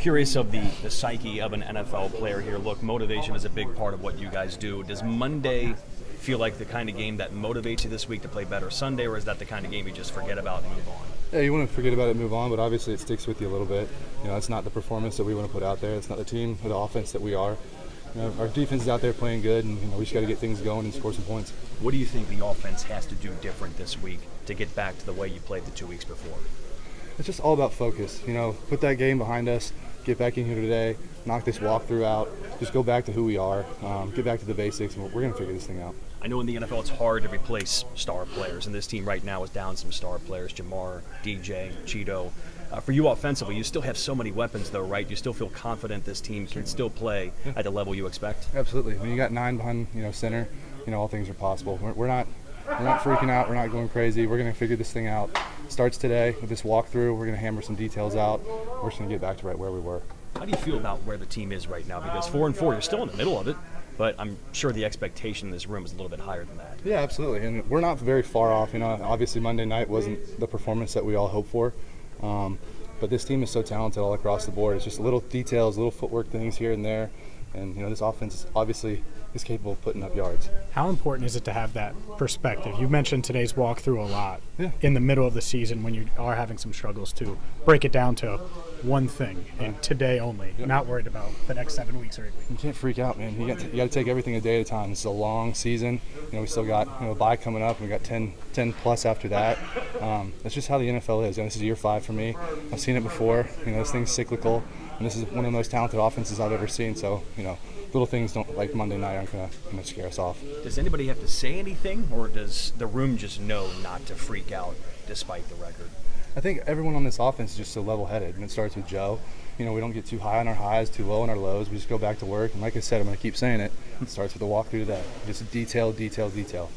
Curious of the psyche of an NFL player here. Look, motivation is a big part of what you guys do. Does Monday feel like the kind of game that motivates you this week to play better Sunday, or is that the kind of game you just forget about and move on? Yeah, you want to forget about it and move on, but obviously it sticks with you a little bit. It's not the performance that we want to put out there. It's not the team or the offense that we are. Our defense is out there playing good, and we just got to get things going and score some points. What do you think the offense has to do different this week to get back to the way you played the 2 weeks before? It's just all about focus. Put that game behind us, get back in here today, knock this walkthrough out, just go back to who we are, get back to the basics, and we're going to figure this thing out. I know in the NFL it's hard to replace star players, and this team right now is down some star players, Jamar, DJ, Cheeto. For you offensively, you still have so many weapons though, right? You still feel confident this team can still play at the level you expect? Absolutely. When you got 9 behind center, all things are possible. We're not freaking out. We're not going crazy. We're going to figure this thing out. Starts today with this walkthrough. We're going to hammer some details out. We're just going to get back to right where we were. How do you feel about where the team is right now? Because 4-4, you're still in the middle of it, but I'm sure the expectation in this room is a little bit higher than that. Yeah, absolutely. And we're not very far off. Obviously Monday night wasn't the performance that we all hoped for. But this team is so talented all across the board. It's just little details, little footwork things here and there. And, this offense obviously is capable of putting up yards. How important is it to have that perspective? You mentioned today's walkthrough a lot. Yeah. In the middle of the season when you are having some struggles to break it down to one thing and today only, not worried about the next 7 weeks or 8 weeks. You can't freak out, man. You got to take everything a day at a time. This is a long season. We still got a bye coming up. We got 10 plus after that. That's just how the NFL is. This is year 5 for me. I've seen it before. This thing's cyclical, and this is one of the most talented offenses I've ever seen. So, little things like Monday night aren't going to scare us off. Does anybody have to say anything, or does the room just know not to freak out despite the record? I think everyone on this offense is just so level-headed, and it starts with Joe. We don't get too high on our highs, too low on our lows. We just go back to work, and like I said, I'm going to keep saying it. It starts with the walkthrough today. Just detail, detail, detail.